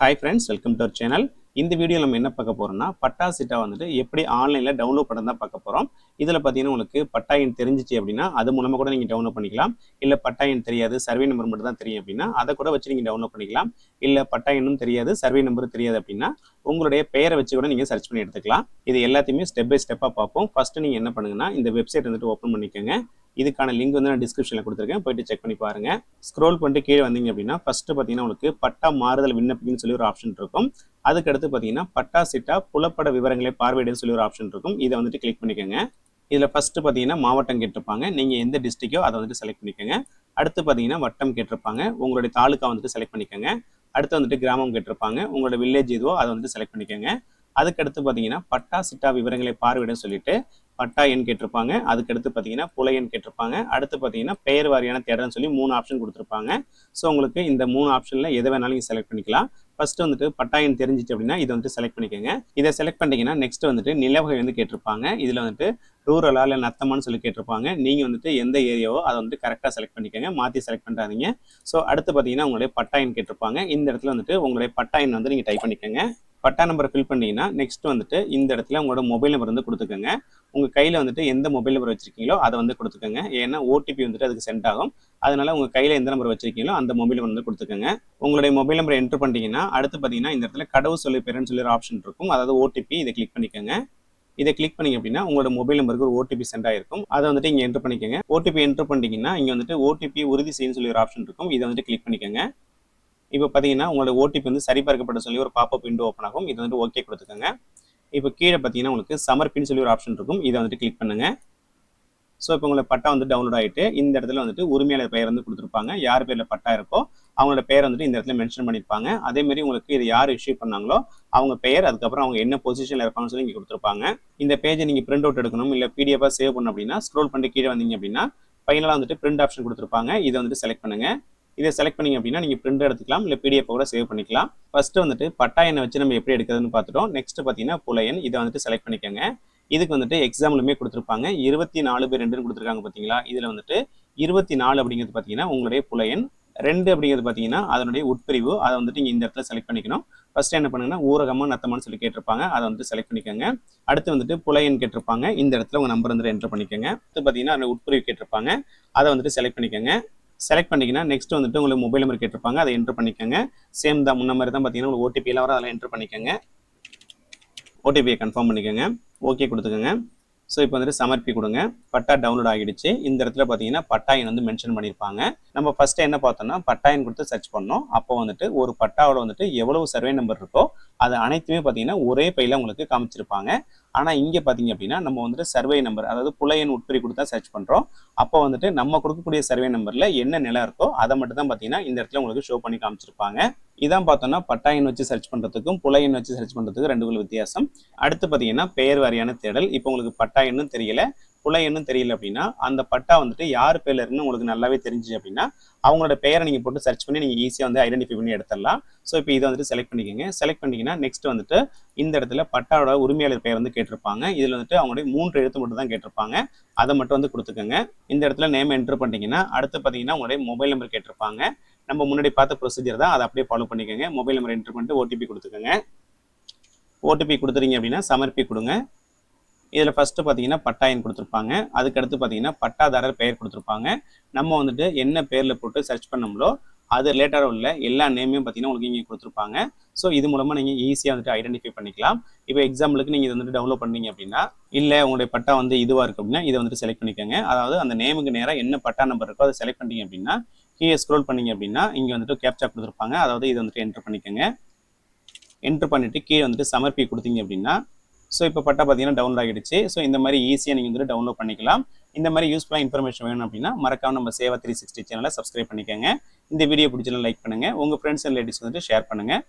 Hi friends, welcome to our channel. இந்த வீடியோல நம்ம என்ன பார்க்க போறோம்னா பட்டா சிட்டா வந்துட்டு எப்படி ஆன்லைன்ல டவுன்லோட் பண்ணதா பார்க்க போறோம். இதுல பாத்தீங்கன்னா உங்களுக்கு பட்டா எண் தெரிஞ்சிச்சு அப்படின்னா அது மூலமா கூட நீங்க டவுன்லோட் பண்ணிக்கலாம். இல்ல பட்டா எண் தெரியாது, சர்வே நம்பர் மட்டும் தான் தெரியும் அப்படின்னா அதை கூட வச்சு நீங்க டவுன்லோட் பண்ணிக்கலாம். இல்ல பட்டா எண்ணும் தெரியாது, சர்வே நம்பரும் தெரியாது அப்படின்னா உங்களுடைய பெயரை வச்சு கூட நீங்க சர்ச் பண்ணி எடுத்துக்கலாம். இது எல்லாத்தையுமே ஸ்டெப் பை ஸ்டெப்பா பார்ப்போம். ஃபர்ஸ்ட் நீங்க என்ன பண்ணுங்கன்னா இந்த வெப்சைட் வந்துட்டு ஓபன் பண்ணிக்கோங்க. இதுக்கான லிங்க் வந்து நான் டிஸ்கிரிப்ஷன்ல கொடுத்துருக்கேன், போயிட்டு செக் பண்ணி பாருங்க. ஸ்க்ரோல் பண்ணிட்டு கீழே வந்தீங்க அப்படின்னா ஃபர்ஸ்ட் பாத்தீங்கன்னா உங்களுக்கு பட்டா மாறுதல் விண்ணப்பிக்கணும்னு சொல்லி ஒரு ஆப்ஷன் இருக்கும். அதுக்கு அடுத்து பாத்தீங்கன்னா பட்டா சிட்டா புலப்பட விவரங்களை பார்வையிடுன்னு சொல்லி ஒரு ஆப்ஷன் இருக்கும். இதை வந்துட்டு கிளிக் பண்ணிக்கோங்க. இதுல ஃபர்ஸ்ட் பாத்தீங்கன்னா மாவட்டம் கேட்டிருப்பாங்க, நீங்க எந்த டிஸ்ட்ரிக்டோ அதை வந்துட்டு செலக்ட் பண்ணிக்கோங்க. அடுத்து பாத்தீங்கன்னா வட்டம் கேட்டிருப்பாங்க, உங்களுடைய தாலுக்கா வந்துட்டு செலக்ட் பண்ணிக்கோங்க. அடுத்து வந்துட்டு கிராமம் கேட்டிருப்பாங்க, உங்களோட வில்லேஜ் எதுவோ அதை வந்துட்டு செலக்ட் பண்ணிக்கோங்க. அதுக்கு அடுத்து பாத்தீங்கன்னா பட்டா சிட்டா விவரங்களை பார்வையிட சொல்லிட்டு பட்டா எண் கேட்டிருப்பாங்க. அதுக்கு அடுத்து பாத்தீங்கன்னா புல எண் கேட்டிருப்பாங்க. அடுத்து பாத்தீங்கன்னா பெயர் வாரியான தேடல்னு சொல்லி 3 ஆப்ஷன் கொடுத்துருப்பாங்க. ஸோ உங்களுக்கு இந்த 3 ஆப்ஷன்ல எதை வேணாலும் நீங்க செலக்ட் பண்ணிக்கலாம். ஃபர்ஸ்ட் வந்துட்டு பட்டா எண் தெரிஞ்சிச்சு அப்படின்னா இதை வந்துட்டு செலக்ட் பண்ணிக்கோங்க. இதை செலக்ட் பண்ணிட்டீங்கன்னா நெக்ஸ்ட் வந்துட்டு நிலவகை வந்து கேட்டிருப்பாங்க. இதுல வந்துட்டு ரூரலா இல்லை நத்தமான்னு சொல்லி கேட்டிருப்பாங்க. நீங்க வந்துட்டு எந்த ஏரியாவோ அதை வந்துட்டு கரெக்டாக செலக்ட் பண்ணிக்கோங்க, மாற்றி செலக்ட் பண்ணுறாதீங்க. ஸோ அடுத்து பார்த்தீங்கன்னா உங்களுடைய பட்டா எண் கேட்டிருப்பாங்க. இந்த இடத்துல வந்துட்டு உங்களுடைய பட்டா எண் வந்து நீங்கள் டைப் பண்ணிக்கோங்க. பட்டா நம்பரை ஃபில் பண்ணீங்கன்னா நெக்ஸ்ட் வந்துட்டு இந்த இடத்துல உங்களோட மொபைல் நம்பர் வந்து கொடுத்துக்கோங்க. உங்கள் கையில் வந்துட்டு எந்த மொபைல் நம்பர் வச்சிருக்கீங்களோ அதை வந்து கொடுத்துக்கோங்க. ஏன்னா ஓடிபி வந்துட்டு அதுக்கு சென்ட் ஆகும். அதனால உங்கள் கையில் எந்த நம்பர் வச்சிருக்கீங்களோ அந்த மொபைல் நம்பர் வந்து கொடுத்துக்கோங்க. உங்களுடைய மொபைல் நம்பர் என்டர் பண்ணிட்டீங்கன்னா அடுத்து பார்த்தீங்கன்னா இந்த இடத்துல கடவுள் சொல்லி பேருன்னு சொல்லி ஒரு ஆப்ஷன் இருக்கும், அதாவது ஓடிபி. இதை கிளிக் பண்ணிக்கோங்க. இதை கிளிக் பண்ணிங்க அப்படின்னா உங்களோட மொபைல் நம்பருக்கு ஒரு ஓடிபி சென்ட் ஆயிருக்கும். அதை வந்துட்டு இங்கே என்டர் பண்ணிக்கோங்க. ஓடிபி என்டர் பண்ணிட்டீங்கன்னா இங்கே வந்துட்டு ஓடிபி உறுதி செய்யணும்னு சொல்லி ஒரு ஆப்ஷன் இருக்கும். இதை வந்துட்டு கிளிக் பண்ணிக்கோங்க. இப்போ பார்த்தீங்கன்னா உங்களோட ஓடிபி வந்து சரிபார்க்கப்பட்ட சொல்லி ஒரு பாப்அப் விண்டோ ஓப்பன் ஆகும். இதை வந்துட்டு ஓகே கொடுத்துக்கோங்க. இப்போ கீழே பார்த்தீங்கன்னா உங்களுக்கு சமர்ப்பின்னு சொல்லி ஒரு ஆப்ஷன் இருக்கும். இதை வந்துட்டு கிளிக் பண்ணுங்க. ஸோ இப்போ உங்களுக்கு பட்டா வந்து டவுன்லோட் ஆகிட்டு இந்த இடத்துல வந்துட்டு உரிமையாளர் பெயர் வந்து கொடுத்துருப்பாங்க. யார் பேரில் பட்டா இருக்கோ அவங்களோட பெயர் வந்துட்டு இந்த இடத்துல மென்ஷன் பண்ணியிருப்பாங்க. அதேமாதிரி உங்களுக்கு இது யார் இஷ்யூ பண்ணாங்களோ அவங்க பெயர், அதுக்கப்புறம் அவங்க என்ன பொசிஷனில் இருப்பாங்கன்னு சொல்லி இங்கே கொடுத்துருப்பாங்க. இந்த பேஜை நீங்கள் பிரிண்ட் அவுட் எடுக்கணும் இல்லை பிடிஎஃபாக சேவ் பண்ணணும் அப்படின்னா ஸ்க்ரோல் பண்ணிட்டு கீழே வந்தீங்க அப்படின்னா ஃபைனலாக வந்துட்டு பிரிண்ட் ஆப்ஷன் கொடுத்துருப்பாங்க. இதை வந்துட்டு செலக்ட் பண்ணுங்க. இதை செலக்ட் பண்ணிங்க அப்படின்னா நீங்கள் பிரிண்ட் எடுத்துக்கலாம், இல்லை பிடிஎஃப் கூட சேவ் பண்ணிக்கலாம். ஃபர்ஸ்ட் வந்துட்டு பட்டா எண்ணை வச்சு நம்ம எப்படி எடுக்கிறதுன்னு பார்த்துட்டோம். நெக்ஸ்ட் பார்த்தீங்கன்னா புல எண். இதை வந்துட்டு செலக்ட் பண்ணிக்கோங்க. இதுக்கு வந்துட்டு எக்ஸாம்பிளுமே கொடுத்துருப்பாங்க. 24/2 கொடுத்துருக்காங்க பார்த்தீங்களா. இதில் வந்துட்டு 24 அப்படிங்கிறது பார்த்தீங்கன்னா உங்களுடைய புல எண். 2 அப்படிங்கிறது பார்த்தீங்கன்னா அதனுடைய உட்பிரிவு. அதை வந்துட்டு நீங்கள் இந்த இடத்துல செலக்ட் பண்ணிக்கணும். ஃபர்ஸ்ட் என்ன பண்ணுங்கன்னா ஊரகமா நத்தமான்னு சொல்லி கேட்டிருப்பாங்க, அதை வந்துட்டு செலக்ட் பண்ணிக்கோங்க. அடுத்து வந்துட்டு புல எண் கேட்டிருப்பாங்க. இந்த இடத்துல உங்கள் நம்பர் வந்துட்டு என்டர் பண்ணிக்கோங்க. அடுத்து பார்த்தீங்கன்னா அந்த உட்பிரிவு கேட்டிருப்பாங்க, அதை வந்துட்டு செலக்ட் பண்ணிக்கோங்க. செலக்ட் பண்ணிங்கன்னா நெக்ஸ்ட் வந்துட்டு உங்களுக்கு மொபைல் நம்பர் கேட்டிருப்பாங்க, அதை என்டர் பண்ணிக்கோங்க. சேம் தான், முன்ன மாதிரி தான் பார்த்தீங்கன்னா உங்களுக்கு ஓடிபி எல்லாம் வர அதில் என்டர் பண்ணிக்கோங்க. ஓடிபியை கன்ஃபார்ம் பண்ணிக்கோங்க. ஓகே கொடுத்துக்கோங்க. ஸோ இப்போ வந்துட்டு சமர்ப்பி கொடுங்க. பட்டா டவுன்லோட் ஆகிடுச்சு. இந்த இடத்துல பார்த்தீங்கன்னா பட்டா எண் வந்து மென்ஷன் பண்ணியிருப்பாங்க. நம்ம ஃபர்ஸ்ட் என்ன பார்த்தோம்னா பட்டா எண் கொடுத்து சர்ச் பண்ணோம். அப்போ வந்துட்டு ஒரு பட்டாவில் வந்துட்டு எவ்வளவு சர்வே நம்பர் இருக்கோ அது அனைத்துமே பார்த்தீங்கன்னா ஒரே பையில உங்களுக்கு காமிச்சிருப்பாங்க. ஆனால் இங்கே பார்த்தீங்க அப்படின்னா நம்ம வந்துட்டு சர்வே நம்பர், அதாவது புல எண் உட்பிரி கொடுத்தா சர்ச் பண்ணுறோம். அப்போ வந்துட்டு நம்ம கொடுக்கக்கூடிய சர்வே நம்பரில் என்ன நிலம் இருக்கோ அதை மட்டும் தான் பார்த்தீங்கன்னா இந்த இடத்துல உங்களுக்கு ஷோ பண்ணி காமிச்சிருப்பாங்க. இதான் பார்த்தோம்னா பட்டா எண் வச்சு சர்ச் பண்ணுறதுக்கும் புல எண் வச்சு சர்ச் பண்ணுறதுக்கும் ரெண்டுக்குள்ள வித்தியாசம். அடுத்து பார்த்தீங்கன்னா பெயர் வாரியான தேடல். இப்போ உங்களுக்கு பட்டா எண்ணும் தெரியல, புல எண்ணும் தெரியல அப்படின்னா அந்த பட்டா வந்துட்டு யார் பேர்ல இருக்குன்னு உங்களுக்கு நல்லாவே தெரிஞ்சு அப்படின்னா அவங்களோட பெயரை நீங்கள் போட்டு சர்ச் பண்ணி நீங்கள் ஈஸியாக வந்து ஐடென்டிஃபை பண்ணி எடுத்துடலாம். ஸோ இப்போ இதை வந்துட்டு செலக்ட் பண்ணிக்கோங்க. செலக்ட் பண்ணிங்கன்னா நெக்ஸ்ட் வந்துட்டு இந்த இடத்துல பட்டாவோட உரிமையாளர் பெயர் வந்து கேட்டிருப்பாங்க. இதில் வந்துட்டு அவங்களுடைய 3 எழுத்து மட்டும் தான் கேட்டிருப்பாங்க, அதை மட்டும் வந்து கொடுத்துக்கோங்க. இந்த இடத்துல நேம் என்டர் பண்ணிட்டீங்கன்னா அடுத்து பார்த்தீங்கன்னா உங்களுடைய மொபைல் நம்பர் கேட்டிருப்பாங்க. நம்ம முன்னாடி பார்த்த ப்ரொசீஜர் தான், அதை அப்படியே ஃபாலோ பண்ணிக்கோங்க. மொபைல் நம்பர் என்டர் பண்ணிட்டு ஓடிபி கொடுத்துக்கோங்க. ஓடிபி கொடுத்துறீங்க அப்படின்னா சமர்ப்பி கொடுங்க. இதில் ஃபர்ஸ்ட் பார்த்தீங்கன்னா பட்டா எண் கொடுத்துருப்பாங்க. அதுக்கடுத்து பார்த்தீங்கன்னா பட்டாதாரர் பெயர் கொடுத்துருப்பாங்க. நம்ம வந்துட்டு என்ன பேரில் போட்டு சர்ச் பண்ணோம்லோ அது ரிலேட்டடாக உள்ள எல்லா நேமையும் பார்த்தீங்கன்னா உங்களுக்கு இங்கே கொடுத்துருப்பாங்க. ஸோ இது மூலமாக நீங்கள் ஈஸியாக வந்துட்டு ஐடென்டிஃபை பண்ணிக்கலாம். இப்போ எக்ஸாம்பிளுக்கு நீங்கள் இதை வந்துட்டு டவுன்லோட் பண்ணீங்க அப்படின்னா இல்லை உங்களுடைய பட்டா வந்து இதுவாக இருக்குது அப்படின்னா இதை வந்துட்டு செலக்ட் பண்ணிக்கோங்க. அதாவது அந்த நேமுக்கு நேராக என்ன பட்டா நம்பர் இருக்கோ அதை செலக்ட் பண்ணிட்டீங்க அப்படின்னா கீழே ஸ்க்ரோல் பண்ணீங்க அப்படின்னா இங்கே வந்துட்டு கேப்சா கொடுத்துருப்பாங்க. அதாவது இதை வந்துட்டு என்டர் பண்ணிக்கோங்க. என்டர் பண்ணிட்டு கீழே வந்துட்டு சமர்ப்பி கொடுத்தீங்க அப்படின்னா ஸோ இப்போ பட்டா பார்த்தீங்கன்னா டவுன்லோட் ஆகிடுச்சு. ஸோ இந்த மாதிரி ஈஸியாக நீங்கள் வந்துட்டு டவுன்லோட் பண்ணிக்கலாம். இந்த மாதிரி யூஸ்ஃபுல்லாக இன்ஃபர்மேஷன் வேணும் அப்படின்னா மறக்காம நம்ம சேவா 360 சேனலை சப்ஸ்கிரைப் பண்ணிக்கோங்க. இந்த வீடியோ பிடிச்சலாம் லைக் பண்ணுங்கள், உங்கள் ஃப்ரெண்ட்ஸ் அண்ட் ரிலேட்டிவ்ஸ் வந்துட்டு ஷேர் பண்ணுங்கள்.